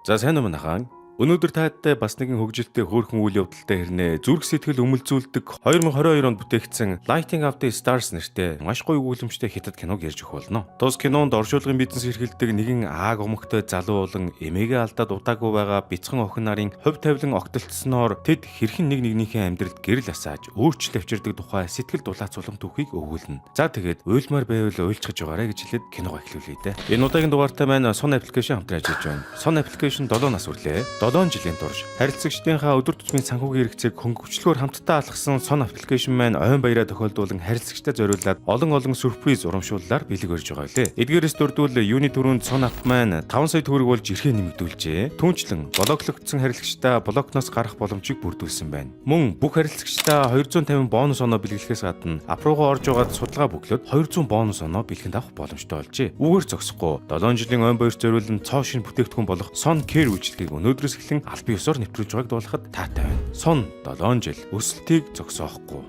За сайн уу манайхан. Өнөөдөр таадтай бас нэгэн хөгжилтэй хөөрхөн үйл явдалтай хэрнээ зүрх сэтгэл өмөлзүүлдэг 2022 онд бүтээгдсэн Lighting Up the Stars нэртэй маш гоё өгүүлэмжтэй хятад киног ярьж өгөх болно. Тус кинонд оршуулгын бизнес эрхэлдэг нэгэн ааг омогтой залуу болон эмээгээ алдаад удаагүй байгаа бяцхан охин нарын хувь тавилан огтолцсноор тэд хэрхэн нэг нэгнийхээ амьдралд гэрэл асааж өөрчлөлт авчирдаг тухай сэтгэл дулаацуулган түүхийг өгүүлнэ. За тэгээд уйлмаар байвал уйлчгаж байгаарэ гэж хэлээд киног эхлүүлье дээ. Энэ удаагийн дугаартай маань Sun application хамтран ажиллаж байна. Sun application 7 нас хүрлээ. 7 жилийн турш харилцагчдынхаа өдөр тутмын санхүүгийн хэрэгцээг хөнгөвчлөөр хамтдаа алхсан Sun application маань ойн баяраа тохиолдуулан харилцагчдаа зориулаад олон сүрприз урамшууллаар бэлэг өрж байгаа лээ. Эдгээрээс дурдвал юуны түрүүнд Sun app маань 5 сая төгрөг болж ирэхээ нэмэгдүүлжээ. Түүнчлэн блоклогдсон харилцагчдаа блокноос гарах боломжийг бүрдүүлсэн байна. Мөн бүх харилцагчдаа 250 бонус оноо бэлгэлэхээс гадна app руугаа орж байгаад судалгаа бөглөөд 200 бонус оноо бэлгэнд авах боломжтой болжээ. Үүгээр зогсохгүй 7 жилийн ойн баяр зориулан цоо шин бүтээгдэхүүн болох Sun Care үйлчилгээг өнөөдрөөс эхлэн албан ёсоор нэвтрүүлж байгааг дуулахад таатай байна. Sun 7 жил өсөлтийг зогсоохгүй.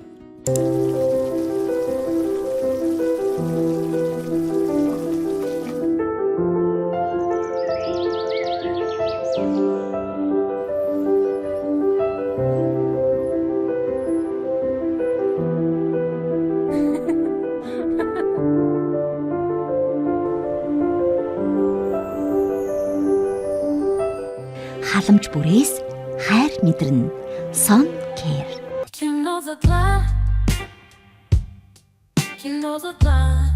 Халамж бүрээс хайр мэдрэн Sun Care. You know the lie. You know the lie.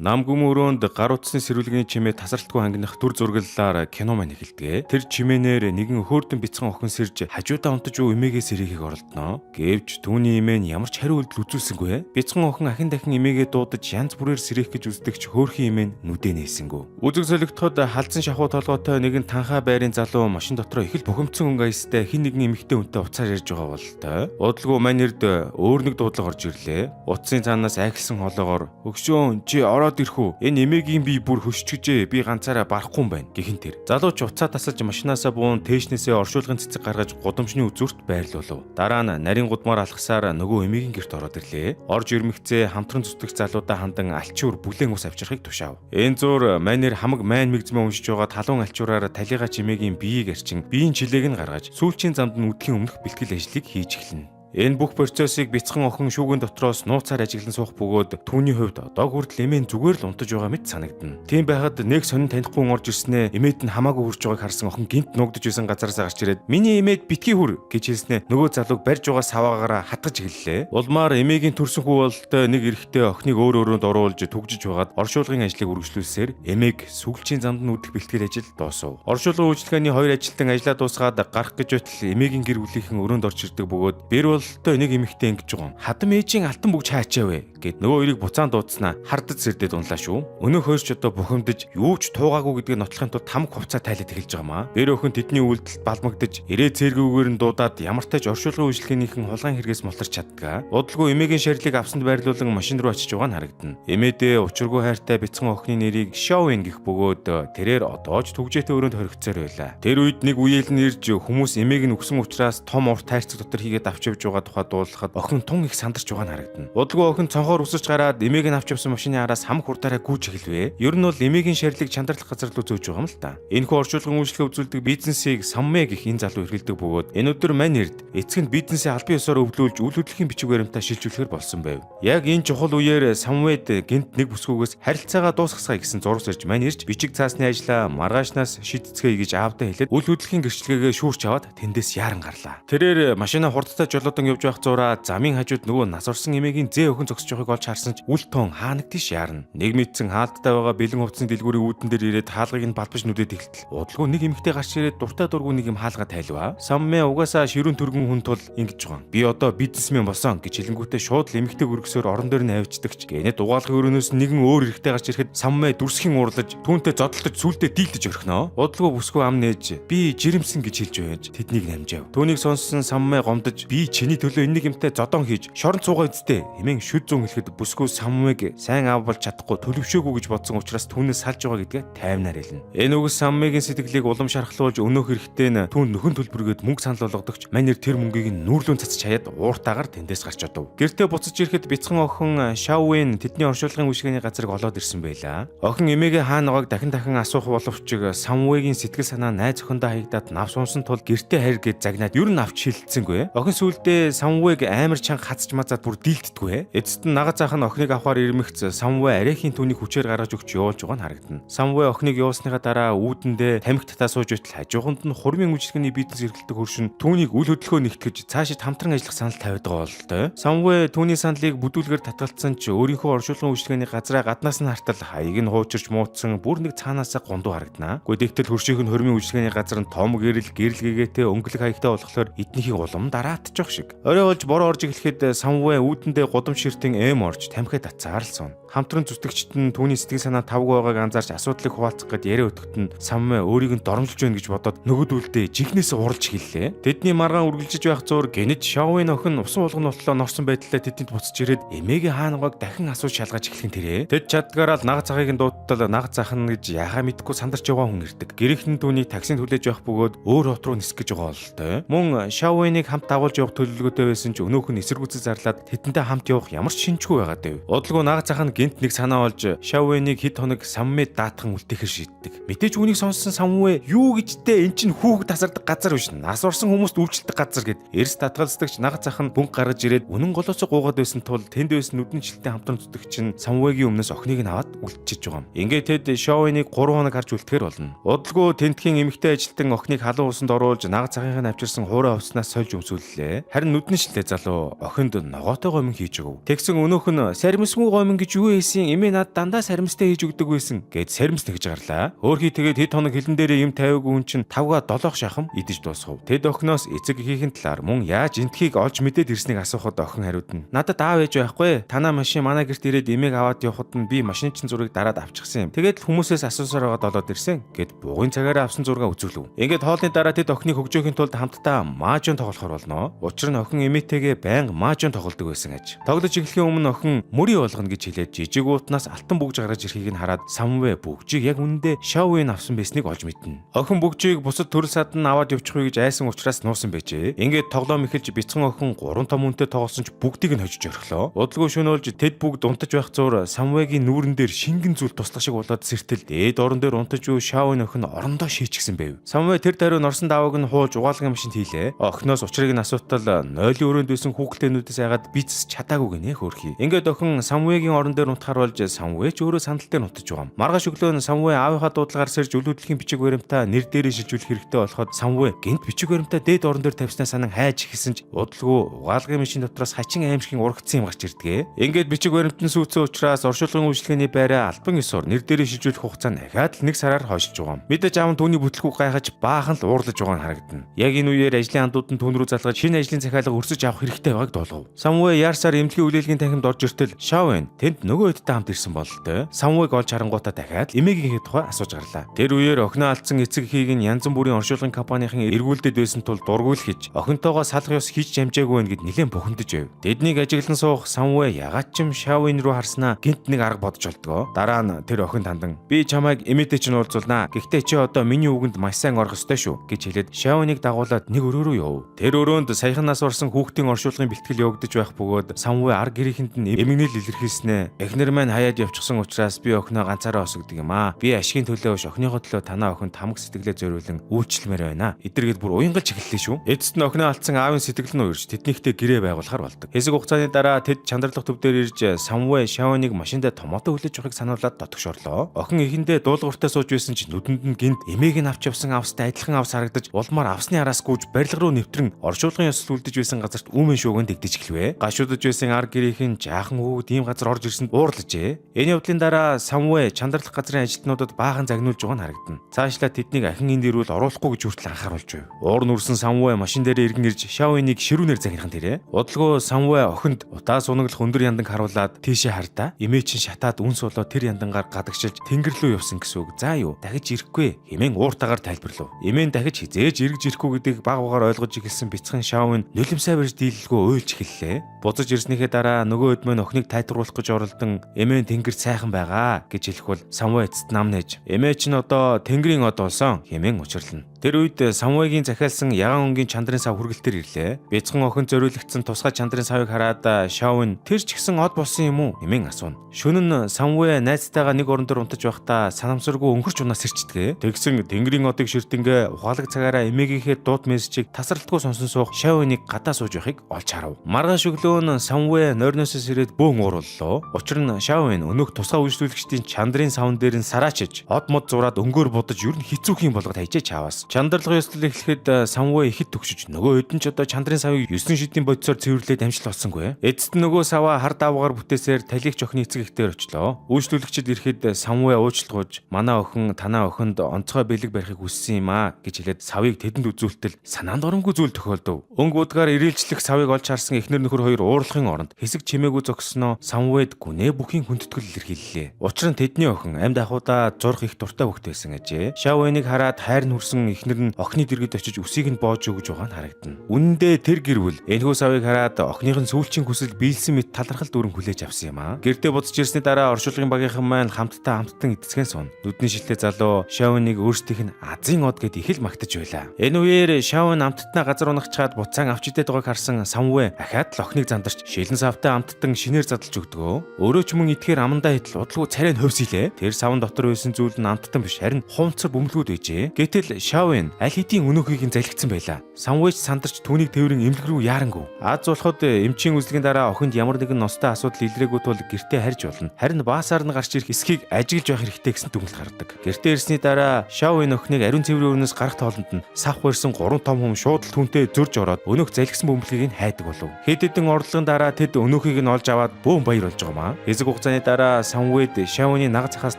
Нам гүмөрөөнд гар утасны сэрүүлгэний чимээ тасралтгүй хангинах дүр зурглалаар кино маань эхэлдэг. Тэр чимээнээр нэгэн хөөрдөн бяцхан охин сэрж хажуудаа унтаж эмээгээ сэрхийг оролдоно. Гэвч түүний эмээ нь ямар ч хариу үйлдэл үзүүлсэнгүй. Бяцхан охин ахин дахин эмээгээ дуудаж янз бүрээр сэрэх гэж үздэгч хөөрхөн эмээ нь нүдэ нээсэнгүү. Үзэг солигдоход халдсан шахуу толгойтой нэгэн танхаа байрын залуу машин дотроо их л бухимдсан өнгө аястай хин нэгэн эмэгтэй хүнтэй уцаар ярьж байгаа болтой. Удалгүй манерд өөр нэг дуудлага орж ирлээ. Утсын цаанаас айхсан холоогоор "Өгшөөн чи ороод ирэх үү? Энэ эмээгийн би бүр хөшчихжээ. Би ганцаараа барахгүй юм байна" гэхин тэр. Залууч уцаа тасалж машинаасаа буун тээшнээсээ оршуулгын цэцэг гаргаж гудамжны үзүүрт байрлуулв. Дараа нь нарийн гудмаар алхасаар нөгөө эмээгийн гэрт ороод ирлээ. Орж ирмэгцээ хамтран зүтгэх залуудаа хандан алчуур бүлээн ус авчрахыг тушаав. Энэ зур манер хамаг майн мэгзмээ уншиж байгаа талуун алчуураар талигаа чимээгийн биеийг арчин биеийн чилээг нь гаргаж сүүлчийн замд нь үдхийн өмнөх бэлтгэл ажлыг хийж эхэлнэ. Энэ бүх процессыг бяцхан охин шүүгэн дотроос нууцаар ажиглан суух бөгөөд түүний хувьд одоо хүртэл эмээ зүгээр л унтаж байгаа мэт санагдана. Тийм байхад нэг сонин танихгүй орж ирснээ эмээд нь хамаагүй хурж байгааг харсан охин гинт нуугдж байсан газараас гарч ирээд "Миний эмээд битгий хүр" гэж хэлснээ нөгөө залууг барьж байгаа саваагаараа хатгаж эхэллээ. Улмаар эмээгийн төрсөн хүү бололтой нэг эрэгтэй охиныг өөрөнд оруулж түгжиж байгаад оршуулгын ажлыг үргэлжлүүлсээр эмээг сүүлчийн замд нь үдэх бэлтгэл ажил дуусав. Оршуулгын үйлчлэгээний хоёр ажилтан ажиллаа дуусгаад гарах гэж байтал эмээгийн гэр бүлийнхэн өрөөнд орж ирдэг бөгөөд бэр той нэг эмэгтэй ингэж байгаа. "Хадам ээжийн алтан бүгж хаачаа вэ" гэд нөгөө хоёрыг буцаан дуудснаа хардаж сэрдээд унлаа шүү. Өнөөх хоёр ч одоо бухимдаж юу ч туугаагүй гэдгийг нотлохын тулд хамаг хувцаа тайлаад эхэлж байгаа маа. Бэр охин тэдний үйлдэлд балмагдаж ирээ цэргүүгээр нь дуудаад ямар тач оршуулгын үйлчлэгээнийхэн хулгайн хэрэгээс мултарч чаддгаа. Удалгүй эмээгийн шарилыг авсанд байрлуулан машин руу очиж байгаа нь харагдана. Эмээдээ учиргүй хайртай бяцхан охины нэрийг Шоуин гэх бөгөөд тэрээр одоо ч түгжээтэй өрөөнд хоригдсоор байлаа. Тэр үед нэг үеэл нь ирж хүмүүс эмээг нь өгсөн учраас том урт тайрцаг дотор хийгээд авч явж байгаа тухай дуулахад охин тун их сандарч байгаа нь харагдана. Удалгүй охин цонхоор үсэж гараад эмээг нь авч явсан машины араас хамаг хурдаараа гүйж эхэлвэ. Ер нь бол эмээгийн шарилыг чандарлах газар руу зөөж байгаа юм л та. Энэхүү оршуулгын үйлчлэгээ үзүүлдэг бизнесийг Саммэ гэх энэ залуу эрхэлдэг бөгөөд энэ өдөр манерд эцэг нь бизнесээ албан ёсоор өвлүүлж үйл хөдлөлийн бичиг баримтаа шилжүүлэхээр болсон байв. Яг энэ чухал үеэр Саммэд гинт нэг бүсгүйгээс харилцаагаа дуусгасаа гэсэн зураг сэрж манерж бичиг цаасны ажлаа маргаашнаас шийдэцгээе гэж аавдаа хэлээд үйл хөдлөлийн гэрчлэгээ шүүрч аваад тэндээс яаран гарлаа. Тэрээр машина хурдтай жолоодон явж байх зураа замын хажууд нөгөө нас орсон эмээгийн зээ өхөн зогсож байгааг олж харсан ч үл тун хаанаг тийш яарна. Нэг мэдсэн хаалттай байгаа бэлэн хувцсны дэлгүүрийн үүдэн дээр ирээд хаалгыг нь балбаж нүдэд ихтэл удалгүй нэг эмэгтэй гарч ирээд дуртай дургүй нэг юм хаалга тайлваа. Саммэ угаасаа ширүүн төргөн хүн тул ингэж байгаа. "Би одоо бизнесмен болсон" гэж хэлэнгүүтээ шууд л эмэгтэй өргөсөөр орон дээр нь авчдагч. Гэнэ дугаалгын өрөөнөөс нэгэн өөр эрэгтэй гарч ирэхэд Саммэ дүрсхийн уурлаж түүнтэй зодтолдож сүултээ дийлдэж орхино. Удалгүй бүсгүй ам нээж "Би жирэмсэн" гэж хэлж байж тэднийг намжаав. Түүнийг сонссон Саммэ гомдож "Би чиний төлөө энэ нэг юмтай зодон хийж шорон цуугаа үсттэй" хэмээн шүд зүүн хэлэхэд бүсгүй Самвег сайн аав болж чадахгүй төлөвшөөгүй гэж бодсон учраас түүнээс салж байгаа гэдгээ тайвнаар хэлнэ. Энэ үгс Самвегийн сэтгэлийг улам шархлуулж өнөөх эрэхтэй нь түүнд нөхөн төлбөргээд мөнгө санал болгодогч манер тэр мөнгийг нь нүүрлүүн цацж хаяад ууртаагаар тэндээс гарч одов. Гэртээ буцаж ирэхэд бяцхан охин Шаовэн тэдний оршуулгын үйлчилгээний газарыг олоод ирсэн байлаа. Охин эмээгээ хаана байгааг дахин асуух боловч Самвегийн сэтгэл санаа найз охиндоо хаягдаад навс унсан тул гэртээ хайр гэж загнаад ер нь авч шилжсэнгүй. Охин сүүлдээ Самвег амар чанга хацж мазаад бүр дийлдэдгүй. Эцэст нь нагаз заах нь охиныг авахар ирмэгц Самве арайхийн түүнийг хүчээр гаргаж өгч явуулж байгаа нь харагдана. Самве охиныг явуулсныхаа дараа үүдэндээ тамхи татаа сууж байтал хажууханд нь хурмын үйлчилгээний бизнес эрхлэлдэг хөршин түүнийг үл хөдлөхөө нэгтгэж цаашид хамтран ажиллах санал тавиад байгаа бололтой. Самве түүний саналыг бүдүүлгээр татгалцсан ч өөрийнхөө оршуулгын үйлчилгээний газраа гаднаас нь хартал хаяг нь хуучирч муутсан бүр нэг цаанаасаа гондуу харагдана. Гэхдээ хөршийнх нь хурмын үйлчилгээний газар нь том гэрэлгээтэй өнгөлөг хаягтай болохоор эднийхийг улам дараатчих шиг. Орой болж бороо орж эхлэхэд Самве үүдэндээ гудам ширтэн эм орж тамхи татсаарлсан. Хамтран зүтгэгчд нь түүний сэтгэл санаа тавгүй байгааг анзаарч асуудлыг хуваалцах гээд яриа өтгөт нь Самве өөрийг нь доромжилж байна гэж бодоод нөгөөдүүлдээ жихнээс уралж эхэллээ. Тэдний маргаан үргэлжиж байх зуур гэнэт Шаовын охин усан уулган нотлоо норсон байдлаа тэдэнд буцаж ирээд эмээгийн хаана байгааг дахин асууж шалгаж эхлэх нь тэрэ. Тэд чаддгаараа нагаз захыг нь дууттал нагаз зах нь гэж яхаа мэдгүй сандарч яваа хүн ирдэг. Гэрийнхэн түүнийг таксинд хүлээж явах бөгөөд өөр хот руу нисэх гэж байгаа бололтой. Мөн Шаовыныг хамт дагуулж явах төлөвлөгөөтэй байсан ч өнөөх нь эсэргүүцэл зарлаад тэдэнтэй хамт явах ямар ч шинжгүй байгаад байв. Удалгүй нагаз зах нь гинт нэг санаа олж Шаовыныг хэд хоног Самвед даатхан үлдээхэр шийддэг. Мэдээж үүнийг сонссон Самвэ юу гэжтэй эн чинь хүүхэд тасардаг газар биш нас орсон хүмүүст үйлчлдэг газар гэд эрс татгалздагч нагаз зах нь бунг гаргаж ирээд үнэн голоосоо гуугаад байсан тул тэнд байсан нүдэн жилтэй хамтран зүтгэгч нь Самвэгийн өмнөөс охиныг нь аваад үлдчихэж байгаа юм. Ингээд тэд Шаовыныг 3 хоног харж үлдэхэр болно. Удалгүй тентхийн эмэгтэй ажилтан охиныг халуун усанд оруулж нагаз захыг нь авчирсан хуурай хувцснаас сольж өмсүүллээ. Харин нүдэн жилтэй залуу охинд ногоотой гомин хийж өгөв. Тэгсэн өнөөх нь саримсгүй гомин гэж юу хийсэн эмээ над дандаа саримстай хийж өгдөг байсан гэд саримс тэгж гарлаа. Хөөхий тэгээд хэд хоног хилэн дээрээ юм тавиагүй хүн чинь 5-7 шахам идэж дуусгав. Тэд охиноос эцэг эхийн талаар мөн яаж энтхийг олж мэдээд ирснийг асуухад охин хариудна. Надад аав ээж байхгүй. Танаа машин манай гэрт ирээд эмээг аваад явхад нь би машины чин зургийг дараад авчихсан юм. Тэгээд л хүмүүсээс асуусаар байгаад олоод ирсэн гэд бугын цагаараа авсан зургаа үзүүлв. Ингээд хоолны дараа тэд охиныг хөгжөөхийн тулд хамтдаа маажон тоглохоор болно. Учир нь охин эмээтэйгээ байнга маажон тоглодог байсан аж. Тоглож эхлэхийн өмнө охин мөрий болгоно гэж хэлээд жижиг уутнаас алтан бүгж гаргаж ирэхийг нь хараад Самвэ бүгжийг яг үнэндээ Шаовын авсан байсныг олж мэднэ. Охин бүгжийг бусад төрөл садан аваад явчих уу гэж айсан учраас нуусан байжээ. Ингээд тоглоом эхэлж бяцхан охин 3 том үнэтэй тоглосон ч бүгдийг нь хожиж орхилоо. Удалгүй шөнөөлж тэд бүгд унтаж байх зуур Самвэгийн нүүрэн дээр шингэн зүйл туслах шиг болоод сэртэл дээд орон дээр унтаж юу Шаовын охин орондоо шийчихсэн байв. Самвэ тэр даруй норсон давааг нь хуулж угаалгын машинд хийлээ. Охиноос учрыг нь асуутал нойлын өрөөнд байсан хүүхдтэйнүүдээс ягаад бицс чадаагүй гинэ хөөрхий. Ингээд охин Самвэгийн орон дээр унтахаар болж Самвэ ч өөрөө сандал дээр унтаж байгаа юм. Маргааш өглөө нь Самвэ аавынхаа дуудлагаар сэрж үл хөдлөхийн бичиг баримтаа нэр дээрээ шилжүүлэх хэрэгтэй болоход Самвэ гинт бичиг баримтаа дээд орон дээр тавьснаа санан хайж ихсэн ч удалгүй угаалгын машин дотроос хачин аимшигын урагцсан юм гарч ирдгээ. Ингээд бичиг баримт нь сүүцэн учраас оршуулгын үйлчлэгээний байраа альбан ёсоор нэр дээрээ шилжүүлэх хугацаа дахиад л 1 сараар хойшилж байгаа юм. Мэдээж аав нь түүний бүтлгүүг гайхаж баахан л уурлаж байгаа нь харагдана. Яг энэ үеэр ажлын андууд нь түүн рүү залгаж шинэ ажлын захиалга өрсөж авах хэрэгтэй байгааг дуулгав. Самвэ яарсаар эмнэлгийн үлээлгийн танхимд орж иртэл Шаовын тэнд нөгөө хэдтэй хамт ирсэн бололтой. Самвэг олж харангуйтаа дахиад эмээгийн тухай асууж гарлаа. Тэр үеэр охиноо алдсан эцэг эхийг нь янз бүрийн оршуулгын компанийн эргүүлдэд байсан тул дургуйл хийж охинтойгоо салах ёс хийж амжаагүй гэд нэлээд бухимдаж байв. Тэднийг ажиглан суух Самвэ ягаад ч юм Шаовын руу харснаа гинт нэг арга бодож олдгоо. Дараа нь тэр охин тандан би чамайг эмээтэй чинь уулзуулнаа. Гэхдээ чи одоо миний үгэнд маш сайн орох ёстой шүү гэж хэлээд Шаовыныг дагуулад нэг өрөө рүү яв. Тэр өрөөнд саяхан нас орсон хүүхдийн оршуулгын бэлтгэл явагдаж байх бөгөөд Самвэ ар гэрийнхэнд нь эмгэнэл илэрхийлснэ. Эхнэр маань хаяад явчихсан учраас би охиноо ганцаараа осгодог юм аа. Би ашигын төлөө биш охиныхоо төлөө танаа охинд хамаг сэтгэлээ зориулан үйлчлэмээр байна. Эдэргээд бүр уянгалж эхэллээ шүү. Эцэст нь охиноо алдсан аавын сэтгэл нь уурж тэднийхтэй гэрээ байгуулахар болдог. Хэсэг хугацааны дараа тэд чандарлах төв дээр ирж Самвэ Шаовыг машиндаа томоотой хүлээж авахыг сануулад дотгошорлоо. Охин эхэндээ дуулууртай сууж байсан чинь нүдэнд нь гинт эмээг нь авч явсан австай адилхан авс харагдаж улмаар авсны араас гүйж барилга руу нэвтрэн оршуулгын ёслол үлдэж байсан газарт үүмэн шүүгэн дэгдэж эхлэвэ. Гашуудж байсан ар гэрийнхэн жаахан хүүд ийм газар орж ирсэнд уурлажээ. Энэ явдлын дараа Самвэ чандралах газрын ажилтнуудад баахан загнуулж байгаа нь харагдана. Цаашлаа тэднийг ахин энэ дэрүүл оруулахгүй гэж хүртэл анхааруулж байв. Уур нүрсэн Самвэ машин дээр иргэн ирж Шавэнийг ширүүнээр загнахан тэрэ. Удалгүй Самвэ охинд удаа сунаглах өндөр янданг харуулад тийшээ хардаа. Эмээ чин шатаад үнс болоо тэр яндангаар гадагшилж тэнгэр рүү явсан гэсэн үг. За юу, дахиж ирэхгүй хэмээн ууртаагаар тайлбарлав. Эмээ дахиж хизээж эргэж ирэхгүй гэдгийг баг багаар ойлгож эхэлсэн бяцхан Шавэн нулимсаа барьж дийлэлгүй уйлж эхэллээ. Буцаж ирснийхээ дараа нөгөө хэд мөн охиныг тайлбарлуулах гэж оролдсон эмээ тэнгэр сайхан байгаа гэж хэлэх бол Самвэ эцэст нам нээж эмээ чинь одоо тэнгэрийн од болсон хэмээн учирлана. Тэр үед Самвэгийн захиалсан ягаан өнгийн чандрын сав хүргэлтэр ирлээ. Бяцхан охин зориулагдсан тусгай чандрын савыг хараад Шавэн тэр ч гэсэн од болсон юм уу хэмээн асууна. Шөнө нь Самвэ найзтайгаа нэг орон дээр унтаж байхдаа санамсаргүй өнгөрч унаас ирчдэг. Тэгсэн тэнгэрийн одыг ширтэнгээ ухаалаг цагаараа эмээгийнхээ дууд мессежийг тасралтгүй сонсон суух Шавэнийг гадаа сууж байхыг олж харав. Маргааш өглөө нь Самвэ нойрноосоос ирээд бөөн уурлаа. Учир нь Шавэн өнөөх тусгай үйлчлүүлэгчдийн чандрын савн дээр нь сараачиж од мод зураад өнгөөр будаж ер нь хэцүүхийн болгоод хайжээ чаавас. Чандралгын ёслол эхлэхэд Самвэ ихэд төгшөж нөгөө хэд нь ч одоо чандрын савыг 9 шидийн бодисоор цэвэрлээд амжилт олсонгүй. Эцэст нөгөө саваа хар даваагаар бүтээсээр талигч охины эцэг ихтэй очлоо. Үйлчлүүлэгчид ирэхэд Самвэ уучлалгууж манай охин танаа охинд онцгой бэлэг барихыг хүссэн юм аа гэж хэлээд савыг тэдэнд үзүүлтэл санаанд оромгүй зүйл тохиолдов. Өнг будгаар ирээлжлэх савыг олж харсан эхнэр нөхөр хоёр уурлахын оронд хэсэг чимээгүй зогсноо Самвэд гүнээ бүхийн хүндэтгэл илэрхийллээ. Учир нь тэдний охин амьд ахуудаа зурх их дуртай хөлт байсан ажээ. Шавэнийг хараад хайр нь хүрсэн эхнэр нь охины дэргэд очиж үсийг нь боож өгж байгаа нь харагдана. Үнэндээ тэр гэрвэл энэхүү савыг хараад охиныхын сүүлчийн хүсэл биелсэн мэт талархал дүрэн хүлээж авсан юм аа. Гэртээ буцаж ирсний дараа оршуулгын багийнхан маань хамтдаа эцэсгэн сууна. Нүдний шилтэй залуу Шавэнийг өөрсдийнх нь азийн од гэд их л магтаж байлаа. Энэ үеэр Шавэн амттнаа газар унагчаад буцаан авч идээд байгааг харсан Самвэ ахаад л охиныг зандарч шилэн савтай амттан шинээр задлж өгдөгөө. Өөрөө ч мөн итгэхээр амандаа хитл удалгүй царай нь хөвсөйлээ. Тэр савн дотор байсан зүйл нь амттан биш харин хумцар бөмбөлгүүд байжээ. Гэтэл Шавэн аль хэдийн өнөөхийг нь залгицсан байлаа. Самвэч сандарч түүнийг тээврийн эмнэлэг рүү яарангав. Аз болоход эмчийн үзлэгийн дараа охинд ямар нэгэн ностой асуудал илрээгүй тул гэртээ харж болно. Харин баасаар нь гарч ирэх эсхийг ажиглаж байх хэрэгтэй гэсэн дүгнэлт гаргадаг. Гэртээ ирсний дараа Шавэн охиныг ариун цэврийн өрнөөс гарах тоолонд нь сав барьсан 3 том хүм шууд л түүнтэй зөрж ороод өнөөх залгисан бөмбөлгийг нь хайдаг болов. Хэд хэдэн орлогын дараа тэд өнөөхийг нь олж аваад бөөн баяр болж байгаамаа. Хэсэг хугацааны дараа Самвэд Шавэний нагц цахаас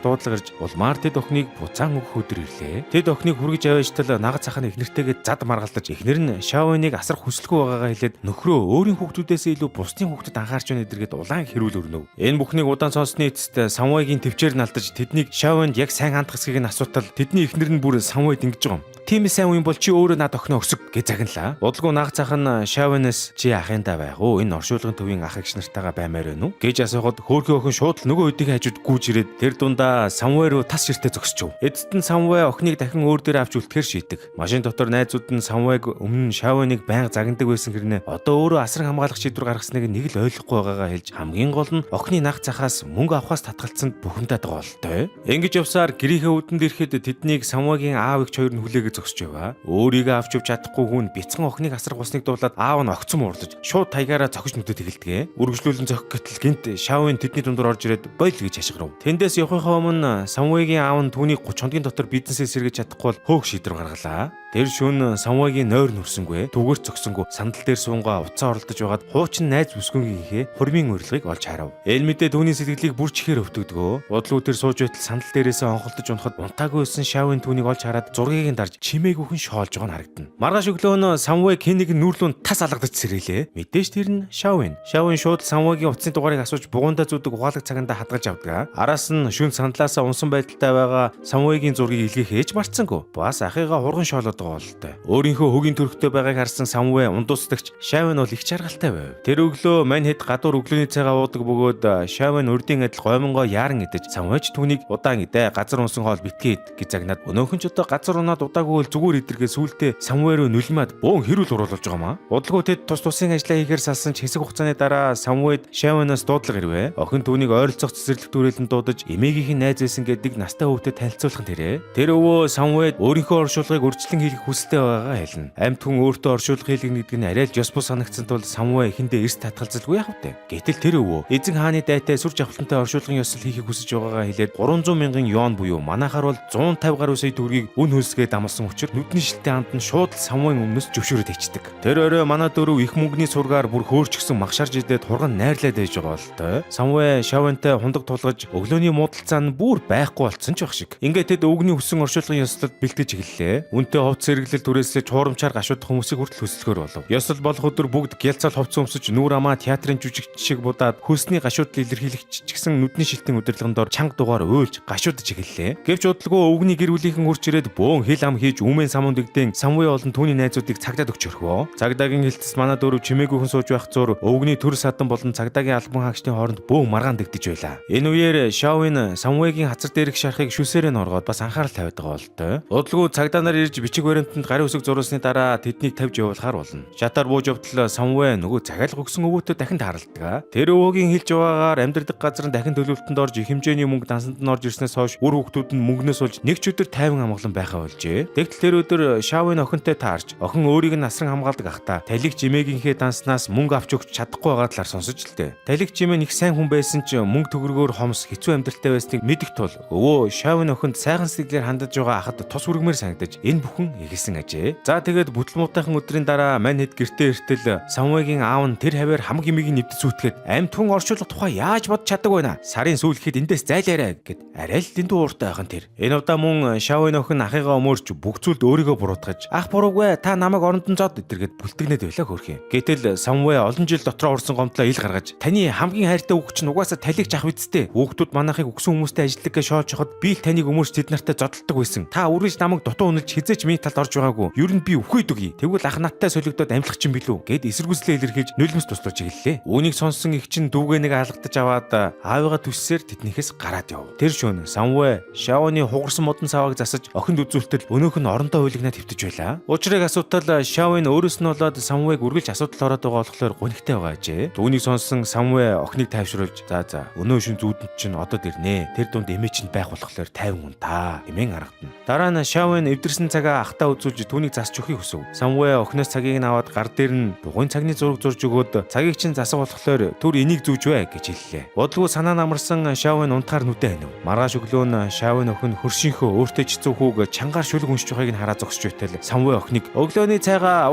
дуудлага ирж улмаар тэд охиныг буцаан өгөх өдөр ирлээ. Тэд охиныг хүргэж аваачтал нагц цахны эхнэртэйгээ зад маргалдаж эхнэр нь Шавэнийг асрах хүсэлгүй байгаагаа хэлээд нөхрөө өөрийн хүүхдүүдээс илүү бусдын хүүхдэд анхаарч байна гэдэргээд улаан хэрүүл өрнөв. Энэ бүхнийг удаан сонссны эцэст Самвэгийн төвчээр нь алдаж тэднийг Шавэнд яг сайн хандах хэсгийг нь асуутал тэдний эхнэр нь бүр Самвэд ингэж байгаа юм. Тийм сайн үн бол чи өөрөө над охиноо өсөг гэж загналаа. Удалгүй нагц цах нь Шавэнээс чи ахындаа байх уу? Энэ оршуулгын төвийн ах эгч нартайгаа баймаар байна уу? Гэж асуухад хөөрхөн охин шууд л нөгөө өдгийн хажууд гүйж ирээд тэр дундаа Самвэ руу тас ширтээ зогсчв. Эцэст нь Самвэ охиныг дахин өөр дээр авч үлдэхээр шийдэг. Машин дотор найзууд нь Самвэг өмнө нь Шавэнийг байнга загнадаг байсан хэрнээ одоо өөрөө асран хамгаалах шийдвэр гаргасныг нэг л ойлгохгүй байгаагаа хэлж хамгийн гол нь охины нагц цахаас мөнгө авахаас татгалцсанд бухимдаад байгаа болтой. Ингэж явсаар гэрийнхээ үдэнд ирэхэд тэднийг Самвэгийн аав эгч хоёр нь хүлээгээ зогсож байваа. Өөрийгөө авч явж чадахгүй хүн бяцхан охиныг асрах усныг дуулаад аав нь огцом уурлаж шууд таягаараа цохиж нүдэд эхэлдэг. Үргэлжлүүлэн зохих гэтэл гинт Шавэн тэдний дундуур орж ирээд бойл гэж хашгирав. Тэндээс явахынхаа өмнө Самвэгийн аав нь түүнийг 30 хоногийн дотор бизнесээ сэргэж чадахгүй бол хөөх шийдвэр гаргалаа. Тэр шөнө Самвэгийн нойр нүрсэнгүй түгээр зогсонгүй сандал дээр суунгаа уцаа оролдож байгаад хуучин найз бүсгүйнийхээ хурмын урилгыг олж харав. Элмэдэ түүний сэтгэлийг бүр чихээр өвтөгдгөө. Бодлоо тэр сууж байтал сандал дээрээсээ онхолдож унахад унтаагүй байсан Шавэн түүнийг олж хараад зургийг нь дарж чимээгүйхэн шоолж байгааг нь харагдана. Маргааш өглөө нь Самвэ хэнийг нүүрлүүнд тас алгадаж сэрэлээ. Мэдээж тэр нь Шавэн. Шавэн шууд Самвэгийн утасны дугаарыг асууж бугундаа зүүдэг ухаалаг цагаандаа хадгалж авдаг. Араас нь шүн сандлаасаа унсан байдалтай байгаа Самвэгийн зургийг илгээх ээж марцсангүй. Бас ахыгаа хурган шоолоод болтой. Өөрийнхөө хөгийн төрхтэй байгааг харсан Самвэ ундуусдагч Шавэн бол их чаргалтай байв. Тэр өглөө мань хэд гадуур өглөөний цайгаа уудаг бөгөөд Шавэн урдын адил гоймонгоо яаран идэж Самвэч түүнийг удаан идэ газар унсан хоол битгээд гэж загнаад өнөөхөн ч одоо газар унаад удаагүй л зүгээр идэргээ сүултээ Самвэ руу нүлмээд бөөн хэрүүл уруулж байгаамаа. Удалгүй тэд тус тусын ажиллаа хийхээр салсан ч хэсэг хугацааны дараа Самвэд Шавэнаас дуудлага ирвэ. Охин түүнийг ойролцох цэцэрлэг дүрэлэн дуудаж эмээгийнх нь найз байсан гэдэг настай хөвгөдөд танилцуулах нь тэрэ. Тэр өвөө Самвэд өөрийнхөө оршуулгыг урьдчилан хийх хүсэлтэй байгаагаа хэлнэ. Амьд хүн өөртөө оршуулга хийлгэнэ гэдэг нь арай л ёс бус санагдсан тул Самвэ эхэндээ эрс татгалзалгүй яах вэ? Гэтэл тэр өвөө эзэн хааны дайтай сүр жавхлантай оршуулгын ёсол хийхийг хүсэж байгаагаа хэлээд 300 мянган йон буюу манайхаар бол 150 гаруй сая төгрөгийг үн хөлсгээд амласан байсан учраас нүдний шилтэй анд нь шууд Самуэгийн өмнөөс зөвшөөрөд ичдэг. Тэр орой манай дөрөв их мөнгөний сургаар бүр хөөрчгсөн магшарж идээд хурган найрлаад байж байгаа бол той. Самуэ Шавантай хундаг тулгаж өглөөний муудалцаа нь бүр байхгүй болцсон ч баг шиг. Ингээд тэд өвгний хүссэн оршуулгын ёслолд бэлтгэж эхэллээ. Үнтэй ховц сэргэлэл түрээслэж хуурамчаар гашуудах хүмүүсийг хүртэл хөсөлгөөр болов. Ёслол болох өдөр бүгд гялцаал ховц өмсөж нүүр амаа театрын жүжигч шиг будаад хөлсний гашуудл илэрхийлэгч ч гэсэн нүдний шилтийн удирдлагын дор чанга дугаар өөлж гашуудж эхэллээ. Гэвч удалгүй өвгний гэр бүлийнхэн хурж ирээд бөөн хил ам хийж үмэн самуун дэгдэн Самуэ болон түүний найзуудыг цагдаад өгч өрхвөө. Цагдаагийн хилцэс манай дөрөв чимээгүйхэн сууж байх зур өвгний төр садан болон цагдаагийн албан хаагчдын хооронд бөөн маргаан дэгдэж байлаа. Энэ үеэр Шавын Самуэгийн хацар дээрх шарахыг шүсээрээ норгоод бас анхаарал тавиад байгаа болтой. Удалгүй цагдаа нар ирж бичиг баримтанд гарын үсэг зуруулсны дараа тэднийг тавьж явуулахаар болно. Шатаар бууж явтал Самуэ нөгөө захиалга өгсөн өвөөтөө дахин тааралдаг. Тэр өвөөгийн хэлж байгаагаар амьдрэх газар нь дахин төлөвлөлтөнд орж их хэмжээний мөнгө дансанд нь орж ирснээс хойш үр хүүхдүүд нь мөнгнөөс олж нэг ч өдөр тайван амгалан байхаа болжээ. Тэгтэл тэр өдөр Шавын охинтой таарч охин өөрийг нь насран хамгаалдаг ахта талиг жимээгийнхээ данснаас мөнгө авч өгч чадахгүй байгаа талаар сонсож л дээ. Талиг жимээ их сайн хүн байсан ч мөнгө төгрөгөөр хомс хэцүү амьдралтай байсныг мэдэх тул өвөө Шавын охинд сайхан сэтгэлээр хандаж байгаа ахад тус хүргмээр санагдаж энэ бүхэн эхэлсэн ажээ. За тэгээд бүтэл муутайхан өдрийн дараа мань хэд гэртээ иртэл Самуэгийн аав нь тэр хаваар хамаг эмигийн нэвдэс зүтгэхэд амт хүн оршуулга тухай яаж бодож чаддаг байна? Сарын сүүл ихэд эндээс зайлаарай гэд арай л дэндүү ууртай байхын тэр. Энэ удаа мөн Шавын охин ахыгаа өмөрч бүх зүйлд өөрийгөө буруутгаж ах буруугүй та намайг орондон зод өдөргээд бүлтгнээд байлаа хөрхий. Гэтэл Самуэ олон жил дотроо урсан гомдлоо ил гаргаж таны хамгийн хайртай үг чинь угаасаа талигч ах бидтэй. Хүүхдүүд манайхыг өгсөн хүмүүстэй ажилладаг гэж шоолж хахад би л таныг өмөрч тэд нартай зодтолдог байсан. Та үргэлж намайг дутуу үнэлж хизээч миний талд орж байгаагүй. Ер нь би өхөөд үгүй. Тэгвэл ах надтай солигдоод амьлах чинь билүү гэд эсэргүүцлээ илэрхийлж нулимс туслаж эхэллээ. Үүнийг сонсон их чинь дүүгээ нэг алгадаж аваад аавыгаа түссээр тэднийхээс гараад яв. Тэр шөнө Самуэ Шавны хугарсан модон савааг засаж охинд үзүүлтэл өнөөх нь орондоо хуйлгнаа твтэж байлаа. Учрыг асуутал Шавын өөрөөс нь болоод Самуэг үргэлж асуудал ороод байгаа болохоор гонигтай байгаа ажээ. Түүнийг сонсон Самуэ охиныг тайвшруулж за өнөө шин зүүдэнд чинь одод ирнэ. Тэр дунд эмээ чинь байх болохоор тайван унтаа хэмээн харагдана. Дараа нь Шавын эвдэрсэн цагаа ахтаа үзүүлж түүнийг засч өгөхийг хүсв. Самуэ охиноос цагийг нь аваад гар дээр нь дугуйн цагны зураг зурж өгөөд цагийг чинь засах болохоор түр энийг зүүж бай гэж хэллээ. Бодлого санаа намарсан Шавын унтахаар нүдэ ханиу. Маргааш өглөө нь Шавын охин хөршийнхөө өөртөө ч зүү хүүг чангаар шүлэг уншиж байгааг нь хараа зогсож байтал Самуэ охиныг өглөөний цайгаа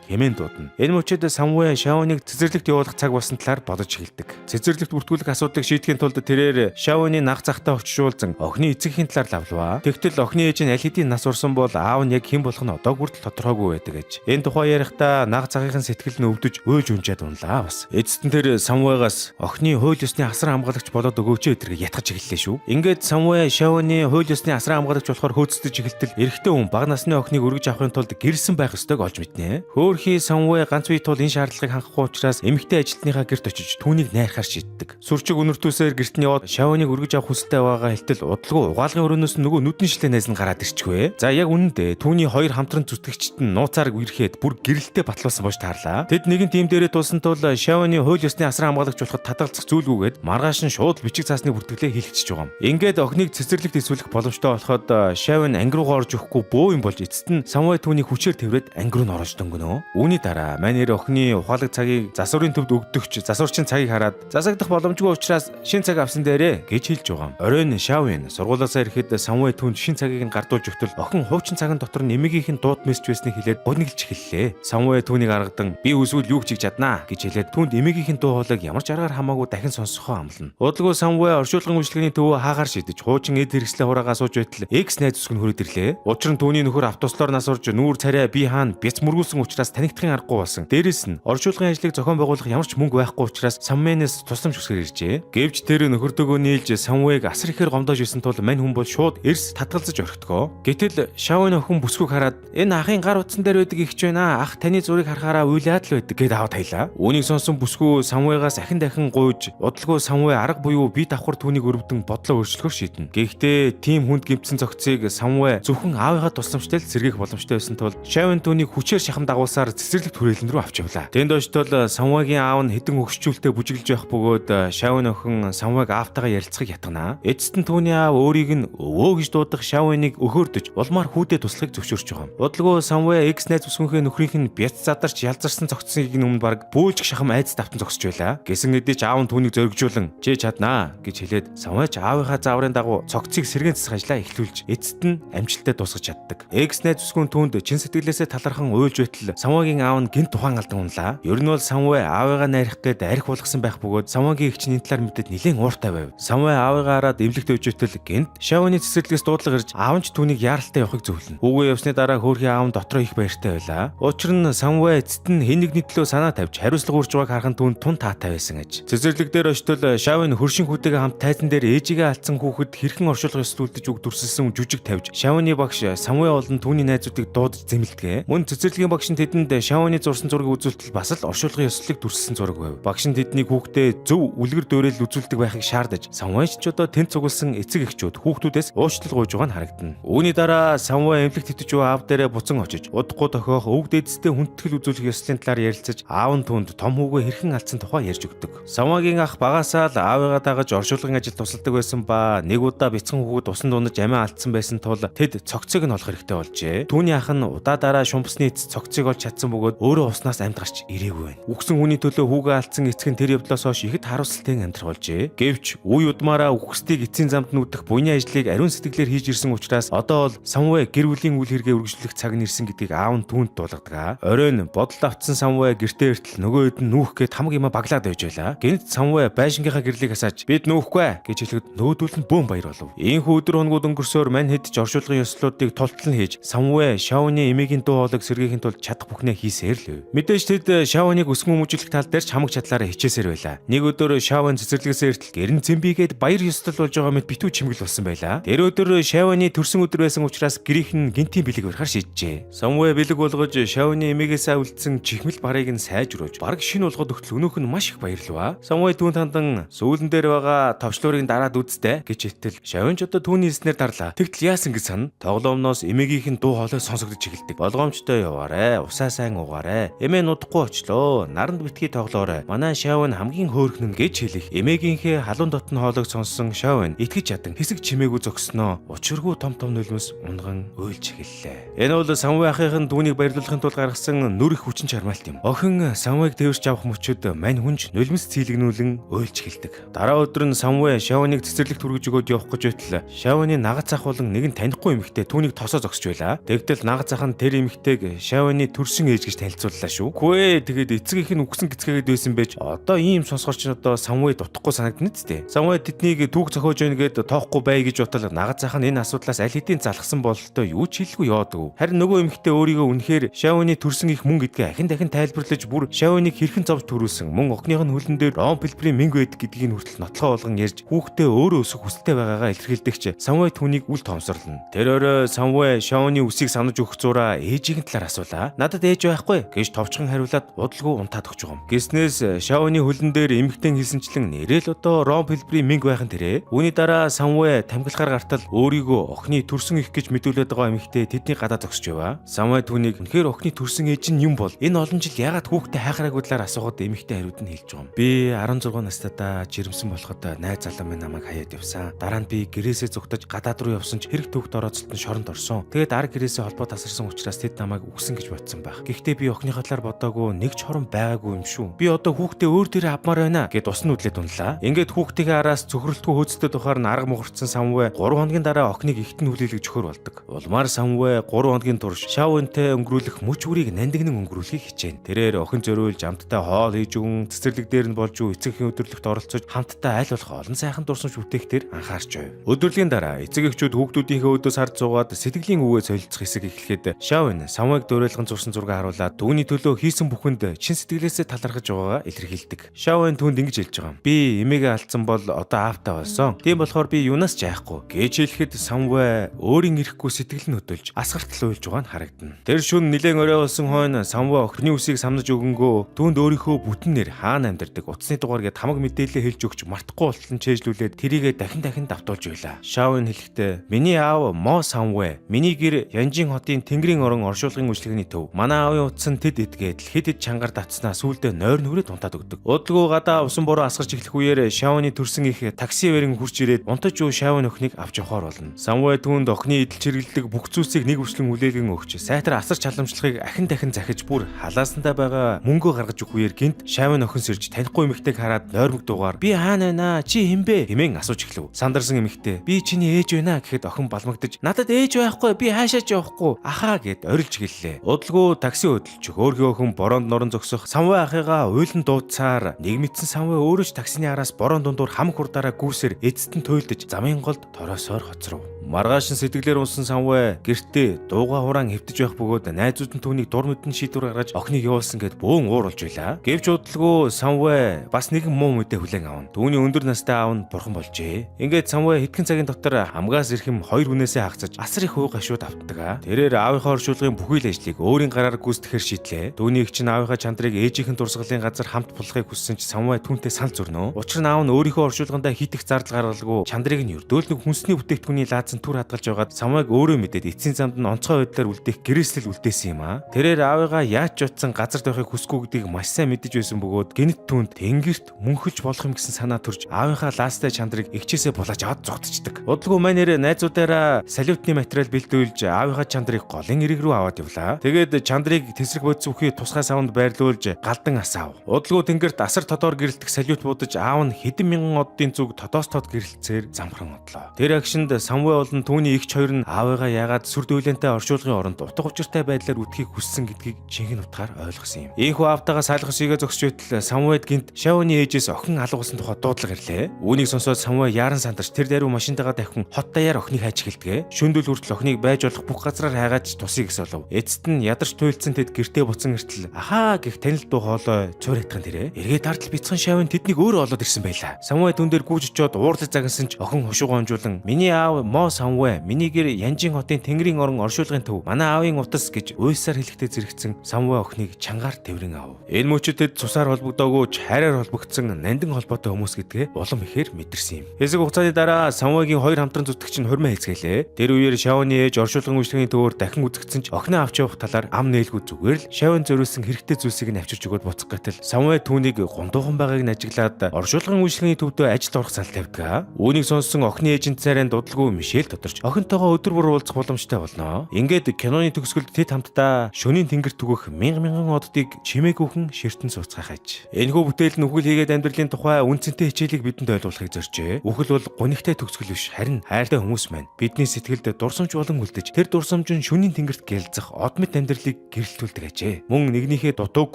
хэмээн дуудана. Энэ мөчөд Самуэ Шавныг цэцэрлэгт явуулах цаг болсон талаар бодож эхэлдэг. Цэцэрлэгт бүртгүүлэх асуудлыг шийдэхийн тулд тэрээр Шавны нах захтаа очижуулзан охины эцэгхийн талаар лавлаа. Тэгтэл охины ээж нь аль хэдийн нас урсан бол аав нь яг хэн болох нь одоо хүртэл тодорхойгүй байдаг гэж. Энэ тухай ярихдаа нах цагийн сэтгэл нь өвдөж өөлж унжаад унлаа бас. Эцэст нь тэр Самуэгаас охины хууль ёсны асар хамгаалагч болоод өгөөч өдрийг ятгах эхэллээ шүү. Ингээд Самуэ Шавны хууль ёсны асар хамгаалагч болохоор хөөцдөж эхэлтэл эрэгтэй хүн бага насны охиныг өргөж авахын тулд гэрэлсэн байх ёстойг олж мэднэ. Хөөхий Самуэ ганц бие тул энэ шаардлагыг хангахгүй учраас эмэгтэй ажилтныхаа гэрт очиж түүнийг найрахаар шийддэг. Сүрчиг өнөртөөсөөр гэрт нь яваад Шавныг өргөж авах хүсэлтэй байгаа хэлтэл удалгүй угаалгын өрөөнөөс нөгөө нүдний шилээ найз нь гараад ирчихвэ. За яг үнэндээ түүний хоёр хамтран зүтгэгчд нь нууцаар үерхэд бүр гэрэлтэй батлуулсан болж таарлаа. Тэд нэгэн тим дээрээ тулсан тул Шавны хууль ёсны асар хамгаалагч болоход татгалзах зүйлгүйгээд маргааш нь шууд бичиг цаасны бүртгэлээ хийлгэж байгаа юм. Ингээд охиныг цэцэрлэгт эсвэлэх боломжтой болоход Шавн анги руугаа орж өгөхгүй бөө юм болж эцэст нь Самуэ түүнийг хүчээр тэрвэд анги руу норож дөнгөнөө. Үүний дараа манер охины ухаалаг цагийг засварын төвд өгдөгч засварчин цагийг хараад засагдах боломжгүй учраас шин цаг авсан дээрээ гэж хэлж байгаа юм. Оройн Шавн сургуулиасаа ирэхэд Самуэ түүнд шин цагийг нь гардуулж өгтөл охин хуучин цагын дотор нэмэгийнх нь дууд мессеж байсныг хэлээд богиноглож эхэллээ. Самуэ түүнийг аргадан би үсвэл юу ч хийж чаднаа гэж хэлээд түүнд нэмэгийнх нь дуу хоолойг ямар ч аргаар хамаагүй дахин сонсохоо амлана. Удалгүй Самуэ оршуулгын үйлчлэгээний төвөө хаагаар шидэж хуучин эд хэрэгслээ хураагаа сууж байтал X найз зүсг нь хүрээд ирлээ. Учир нь түүний нөхөр автослоор нас орж нүүр царай би хаана бяц мөргүүлсэн учраас танигдахын аргагүй болсон. Дээрээс нь оршуулгын ажлыг зохион байгуулах ямар ч мөнгө байхгүй учраас Самуэнээс тусламж хүсгээр иржээ. Гэвч тэр нөхөртөөгөө нийлж Самуэг асар ихээр гомдоож исэн тул мань хүн бол шууд эрс татгалзаж орхидгоо. Гэтэл Шавны охин бүсгүйг хараад энэ ахын гар утсан дээр байдаг ихч байна. Ах таны зургийг харахаараа уйлаад л байдаг гэд аваад таялаа. Үүнийг сонсон бүсгүй Самуэгаас дахин гуйж удалгүй Самуэ арга буюу бие давхар түүнийг өрөвдөн бодлоо өөрчлөхөр шийднэ. Гэхдээ тийм хүнд гэмтсэн зохицыг Самуэ зөвхөн аавынхаа тусламжтай л сэргээх боломжтой байсан тул Шавн түүнийг хүчээр шахам дагуулсаар цэцэрлэг хүрээлэн рүү авч явлаа. Тэнд очтол Самуэгийн аав нь хэдэн өгшчүүлтэй бүжиглж байх бөгөөд Шавны охин Самуэг аавтайгаа ярилцахыг ятгана. Эцэст нь түүний аав өөрийг нь өвөө гэж дуудах Шавныг өхөөрдөж улмаар хүүдээ туслахыг зөвшөөрч байгаа юм. Удалгүй Самуэ X найз бүсгүйнхээ нөхрийнх нь бяц задарч ялзарсан зогцсыг өмнө баг бөөлж шахам айц давтан зогсож байлаа. Гэсэн хэдий ч аав нь түүнийг зоригжуулан чи чаднаа гэж хэлээд Самуэ аавынхаа зааврын дагуу цогцыг сэргэн засах ажлаа эхлүүлж эцэст нь амжилттай дуусгаж чаддаг. Экс найз үсгүн түүнд чин сэтгэлээсээ талархан уйлж байтал Самвагийн аав нь гинт тухайн алдан унлаа. Ер нь бол Самвэ аавыгаа найрах гээд арх болгосон байх бөгөөд Самвагийн эгчний талаар мэдээд нэлээд ууртай байв. Самвэ аавыгаа хараад эмнэлэгт өж байтал гинт Шавны цэцэрлэгээс дуудлага ирж аав нь түүнийг яаралтай явахыг зөвлөнө. Хүүгээ явсны дараа хөөрхий аав нь дотроо их баяртай байлаа. Учир нь Самвэ эцэст нь хэн нэгний төлөө санаа тавьж хариуцлага үрж байгааг харахад түүнд тун таатай байсан аж. Цэцэрлэг дээр очтол Шавны хөршин хүүтэйгээ хамт тайзан дээр ээжигээ алдсан хүүхэд хэрхэн оршуулгын ёслол үлдэж үг дүрсэлсэн жүжиг тавьж Шавны багш Самвэ болон түүний найзуудыг дуудаж зэмлэдэг. Мөн цэцэрлэгийн багш нь тэдэнд Шавны зурсан зургийг үзүүлтэл бас л оршуулгын ёслолыг дүрсэлсэн зураг байв. Багш нь тэднийг хүүхдээ зөв үлгэр дөөрөл үзүүлдэг байхыг шаардаж Самвэч ч одоо тэнд цугласан эцэг эхчүүд хүүхдүүдээс уучлал гуйж байгаа нь харагдана. Үүний дараа Самвэ эмнэлэгт итэж буй аав дээрээ буцан очиж удахгүй дохиох өвөг дээдстэй хүндэтгэл үзүүлэх ёслолын талаар ярилцаж аав нь түүнд том хүүгээ хэрхэн алдсан тухай ярьж өгдөг. Самвагийн ах багасаа л аавыгаа дагаж оршуулгын ажилд тусалдаг байсан ба нэг удаа бяцхан хүүхэд усан дуунаж амиа алдсан байсан тул тэд цогцыг нь олох хэрэгтэй болжээ. Түүний ах нь удаа дараа шумпсны эц цогцыг олж чадсан бөгөөд өөрөө уснаас амьд гарч ирээгүй байна. Үхсэн хүний төлөө хүүгээ алдсан эцэг нь тэр явдлаас хойш ихэд харуулсалтай амьдрах болжээ. Гэвч үе удмаараа үхсдийг эцсийн замд нүүдэх буйны ажлыг ариун сэтгэлээр хийж ирсэн учраас одоо бол Самвэ гэр бүлийн үйл хэргээ үргэлжлэх цаг нь ирсэн гэдгийг аав нь түүнд дуулгадаг. Оройн бодол автсан Самвэ гэртээ иртэл нөгөө хэд нь нүүх гээд хамаг юма баглаад байж байлаа. Гэнэт Самвэ байшингийнхаа гэрлийг асааж бид нүүхгүй гэж хэлэхэд нөөдөл нь бөөм баяр болов. Ийхүү өдөр хоногуд өнгөрсөөр мань хэд ч оршуулгын ёслолуудыг тултал нь хийж Самвэ Шавны эмээгийн дуу хоолойг сэргээхийн тулд чадах бүхнээ хийсээр л байв. Мэдээж тэд Шавныг өсгөн хүмүүжүүлэх тал дээр ч хамаг чадлаараа хичээсээр байлаа. Нэг өдөр Шавн цэцэрлэгээс иртэл гэрэн цэмбигээд баяр ёслол болж байгаа мэт битүү чимгэл болсон байлаа. Тэр өдөр Шавны төрсөн өдөр байсан учраас гэрийнх нь гинтийн бэлэг барихаар шийджээ. Самвэ бэлэг болгож Шавны эмээгээсээ үлдсэн чихмэл барыг нь сайжруулж бараг шинэ болгоод өгтөл өнөөх нь маш их баярлав. Самвэ түүнд хандан сүүлэн дээр байгаа товчлуурыг дараад үзтээ гэж хэлтэл Шавн ч одоо түүний хэлснээр дарлаа. Тэгтэл яасан гэж сана тоглоомноос эмээгийнх нь дуу хоолой сонсогдож эхэлдэг. Болгоомжтой яваарэ, усаа сайн уугаарэ. Эмээ нудахгүй очлоо. Наранд битгий тоглоорой. Манай Шавн хамгийн хөөрхөн нь гэж хэлэх. Эмээгийнхээ халуун дотн хоолойг сонссон Шавн итгэж чадан хэсэг чимээгүй зогсноо. Учиргүй том нулимс унган уйлж эхэллээ. Энэ бол Самвэ ахын түүнийг баярлуулахын тулд гаргасан нүр их хүчин чармаалт юм. Охин Самвэг тэрч авах мөчөд мань хүнж нулимс цэлэгнүүлэн уйлж эхэлдэг. Дараа өдөр нь Самвэ Шавныг цэцэрлэгт хүргэж өгөөд явах гэж байтал Шавны нагац ах болон нэгэн танихгүй эмэгтэй түүнийг тосоо зогсож байла. Тэгтэл нагац ах нь тэр эмэгтэйг Шавны төрсөн ээж гэж танилцууллаа шүү. Хөөе тэгээд эцэг их нь үгсэн гисгээд байсан байж одоо ийм сонсгорч одоо Самвэ дутахгүй санагдана зү. Самвэ тэднийг түүх зохиож өгнө гэд тоохгүй бай гэж бодол нагац ах нь энэ асуудлаас аль хэдийн залхсан бололтой юу ч хэлгүй яваадаг. Харин нөгөө эмэгтэй өөрийгөө үнэхээр Шавны төрсөн их мөн гэдгээ ахин дахин тайлбарлаж бүр Шавныг хэрхэн зовж төрүүлсэн мөн охиных нь хөлн дээр Ром Пилбрийн мэнг байдаг гэдгийг нь хүртэл нотлохоо болгон ярьж хүүхдээ өөрөө өсөх хүсэлтэй байгаагаа илэрхийлдэгч Самвэ түүнийг үл тоомсорлно. Тэр орой Самвэ Шавны үсийг санаж өгөх зураа ээжийн талаар асуулаа. Надад ээж байхгүй гэж товчхон хариулаад удалгүй унтаад өгч байгаа юм. Гиснээс Шавны хөлн дээр эмэгтэй хэлсэнчлэн нэрэл одоо Ром Пилбрийн мэнг байхын тэрэ. Үүний дараа Самвэ тамхилахаар гартал өөрийгөө охины төрсөн их гэж мэдүүлээд байгаа эмэгтэй тэдний гадаа зогсож байв. Самвэ түүнийг үнэхээр охины төрсөн ээж нь юм бол энэ олон жил яагаад хүүхдээ хайхраагүй талаар асуухад эмэгтэй хариуд нь хэлж байгаа юм. Би 16 настайдаа жирэмсэн болоход найз залуу минь намайг хаяад явсан. Дараа нь би гэрээсээ зүгтэж гадаад руу явсан ч хэрэг төвхт орооцолтон шоронд орсон. Тэгээд ар гэрээсээ холбоо тасарсан учраас тэд намайг үгсэн гэж бодсон байх. Гэхдээ би охиныхоо талаар бодоогүй нэг ч хорон байгаагүй юм шүү. Би одоо хүүхдээ өөр дээрээ авмаар байна гэд усны үдлээд унлаа. Ингээд хүүхдийн араас цөхрөлтгүй хөөцтэй тухаар нь арга мухарцсан Самвэ 3 хоногийн дараа охиныг ихтэн хүлээлгэж өгөхөр болдог. Улмаар Самвэ 3 хоногийн турш Шавнтэй өнгөрүүлэх мөч үрийг нандинг өнгөрүүлэхийг хичээнэ. Тэрээр охин зориулж амттай хоол хийж өгөн цэцэрлэг дээр нь болж эцэгхийн өдөрлөгт оролцож хамтдаа аль болох олон сайхан дурсамж бүтээхтэр анхаарч байв. Өдрөлийн дараа эцэг эхчүүд хүүхдүүдийнхээ өдөөс харж суугаад сэтгэлийн үгээ солилцох хэсэг эхлэхэд Шавн Самвэг дөөрөлгөн зурсан зураг харуулад түүний төлөө хийсэн бүхэнд чин сэтгэлээсээ талархаж байгаагаа илэрхийлдэг. Шавн түүнд ингэж хэлж байгаа юм. Би эмээгээ алдсан бол одоо аавтай болсон. Тийм болохоор би юунаас ч айхгүй гэж хэлэхэд Самвэ өөрийн ирэхгүй сэтгэл нь хөдөлж асгартал уйлж байгаа нь харагдана. Тэр шөнө нилээн орой болсон хойно Самвэ охины үсийг самнаж өгөнгөө түүнд өөрийнхөө бүтэнээр хаана амьдардаг утасны дугаар гээд хамаг мэдээлэл хэлж өгч мартахгүй болтон чэйжлүүлээд тэрийгэ дахин давтуулж байлаа. Шавн хэлэхдээ миний аав Мо Самвэ миний гэр Янжин хотын Тэнгэрийн орон оршуулгын үйлчлэгээний төв. Манай аавын утас нь тэд эдгээд хэд чангаар татснаа сүүлдээ нойр нүрээ унтаад өгдөг. Удалгүй гадаа усан бороо асгарч эхлэх үеэр Шавны төрсөн их такси барин хурж ирээд унтаж юу Шавн охиныг авч явахаар болно. Самвэ түүнд охины идэл чиргэлдэг бүх зүйлсийг нэг бүслэн хүлээлгэн өгч сайтар асар чаламжлахыг ахин дахин захиж бүр халаасандаа байгаа мөнгөө гаргаж өгөх үеэр гинт Шавн охин сэрж танихгүй эмэгтэйг хараад нойрмог дуугаар би хаана байна чи хэмбэ хэмээн асууж эхлэв. Сандарсан эмэгтэй би чиний ээж байна гэхэд охин балмагдаж надад ээж байхгүй би хаашаач явахгүй ахаа гэд орилж гэллээ. Удалгүй такси хөдөлж өөргөө өхөн бороонд норон зогсох Самвай ахыгаа уйлан дуудсаар нэг мэдсэн Самвай өөрөө ч таксины араас борон дундуур хам хурдаараа гүйсээр эцэст нь туйлдж замын голд торосоор хоцров. Маргааш нь сэтгэлээр унсан Самвай гэртээ дууга хураан хэвтэж байх бөгөөд найзууд нь түүнийг дур мэдэн шийдвэр гаргаж охиныг явуулсан гэд бөөн ууралж байлаа. Гэвч удалгүй Самвай бас нэгэн муу мэдээ хүлээн авна. Түүний өндөр настай аав нь бурхан болжээ. Ингээд Самвай хэдхэн цагийн дотор хамгаас ирхэм хоёр хүнээсээ хагцаж асар их уу гашууд автдаг. Тэрээр аавынхаа оршуулгын бүхий л ажлыг өөрийн гараар гүйцэтгэхэр шийдлээ. Түүний эгч нь аавынхаа чандрыг ээжийнхэн дурсгалын газар хамт болохыг хүссэн ч Самвай түүнтэй санал зөрнөө. Учир нь аав нь өөрийнхөө оршуулгандаа хит их зардал гаргалгүй чандрыг нь ердөөл нэг хүнсний бүтээгдэхүүний лаазан түр хадгалж байгаад Самвайг өөрөө мэдээд эцсийн замд нь онцгой байдлаар үлдээх гэрээслэл үлдээсэн юм аа. Тэрээр аавыгаа яаж ч утсан газар дойхыг хүсгүй гэдгийг маш сайн мэдэж байсан бөгөөд гинт түүнд тэнгэрт мөнхөж болох юм гэсэн санаа төрж аавынхаа лаастай чандрыг эгчээсээ булааж аваад зогтчихдаг. Удалгүй манер найзуудаараа салютны материал бэлдүүлж аавынхаа чандрыг голын эрэг рүү аваад явлаа. Тэгээд чандрыг тесрэг бодис үхий тусгай савнд байрлуулж галдан асаав. Удалгүй тэнгэрт асар тодор гэрэлтэх салют будаж аав нь хэдэн мянган оддын зүг тодоос тод гэрэлцээр замхран одлоо. Тэр агшинд Самвай болон түүний эгч хоёр нь аавыгаа яагаад сүр дүүлэнтэй оршуулгын оронд утга учиртай байдлаар үтхийг хүссэн гэдгийг шинхэн утгаар ойлгосон юм. Ийхүү аавтайгаа саалгасыгээ зогсож байтал Самвайд гинт Шавны ээжээс охин алгуулсан тухай дуудлага ирлээ. Үүнийг сонсоод Самвай яаран сандарч тэр даруй машинтайгаа давхин хот даяар охиныг хайж эхэлдэг. Шөндөл хүртэл охиныг байж болох бүх газраар хайгааж тусыг эсвэлв. Эцэст нь ядарч туйлдсан тэд гэртээ буцан иртэл ахаа гэх танил дуу хоолой цуурайтхан тэрэ. Эргээд тартал бяцхан Шавн тэднийг өөрөө олоод ирсэн байлаа. Самвай түн дээр гүйж очиод уурлаж загнасан ч охин хушуугаа онжуулан миний аав Мо Самвай миний гэр Янжин хотын Тэнгэрийн орон оршуулгын төв манай аавын утас гэж уйсаар хэлэхдээ зэрэгцэн Самвай охиныг чангаар тэврэн ав. Энэ мөчөдөд цусаар холбогдоогүй хайраар холбогдсон нандин холбоотой хүмүүс гэдгээ улам ихээр мэдэрсэн юм. Хэсэг хугацааны дараа Самвайгийн хоёр хамтран зүтгэгч нь хурмаа хийцгээлээ. Тэр үеэр Шавны ээж оршуулгын үйлчлэгийн төвөөр дахин үзэгдсэн ч охиноо авч явах талаар ам нээлгүй зүгээр л Шавн зориулсан хэрэгтэй зүйлсийг нь авчирч өгөөд буцах гэтэл Самвай түүнийг гундуухан байгааг нь ажиглаад оршуулгын үйлчлэгийн төвдөө ажилд орох санал тавьдаг. Үүнийг сонссон охины ээжийн царайнд дудалгүй Мишель тодорч охинтойгоо өдөр бүр уулзах боломжтой болно. Ингээд киноны төгсгөлд тэд хамтдаа шөнийн тэнгэрт түгэх мянган оддыг чимээгүйхэн ширтэн сууцгаах аж. Энэхүү бүтээл нь үхэл хийгээд амьдралын тухай үнцэнтэй хичээлийг бидэнд ойлгуулахыг зоржээ. Үхэл бол гонигтай төгсгөл биш, харин хайртай хүмүүс маань. Бидний сэтгэлд дурсамж болон үлдэж тэр дурсамж нь шөнийн тэнгэрт гялцах од мэд амьдралыг гэрэлтүүлдэг ажээ. Мөн нэгнийхээ дутууг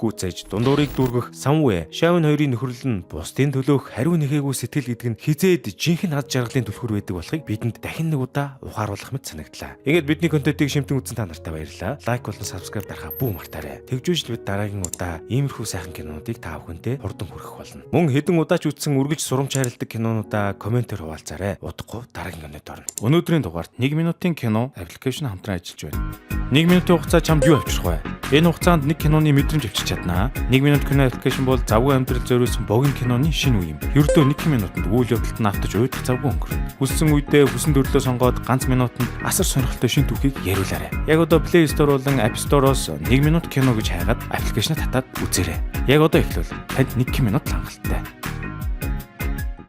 гүйцээж дундуурыг дүүргэх Самвай, Шавн хоёрын нөхрөл нь бусдын төлөөх хариу нэхээгүй сэтгэл гэдэг нь хизээд жинхэнэ хад жаргалын түлхүүр байдаг болохыг бидэнд дахин нэг удаа ухааруулах мэт санагдлаа. Ингээд бидний контентыг шимтэн үзсэн та нартай баярлалаа. Лайк болон subscribe дарахаа бүү мартаарай. Тэгжүүж л бид дараагийн удаа иймэрхүү сайхан кинонуудыг та бүхэндээ хурдан хүргэх болно. Мөн хэдэн удаа ч үзсэн үргэлж сурамж хайрладаг кинонуудаа комментээр хуваалцаарай. Удахгүй дараагийн кинонд орно. Өнөөдрийн дугаарт 1 минутын кино аппликейшн хамтран ажиллаж байна. 1 минутын хугацаа чамд юу авчрах вэ? Энэ хугацаанд нэг киноны мэдрэмж авчирч чаднаа. 1 минут кино аппликейшн бол завгүй амьдрал зориулсан богино киноны шинэ үе юм. Ердөө 1 минутанд үйл явдалд нь автаж уйдах завгүй өнгөрнө. Хүссэн үедээ хүссэн төрлөө сонгоод ганц минутанд асар сонирхолтой шинэ түүхийг яриулаарай. Яг одоо Play Store болон App Store-оос 1 минут кино гэж хайгаад аппликейшнаа татаад үзээрэй. Яг одоо эхлэв. Танд 1 минут хангалттай.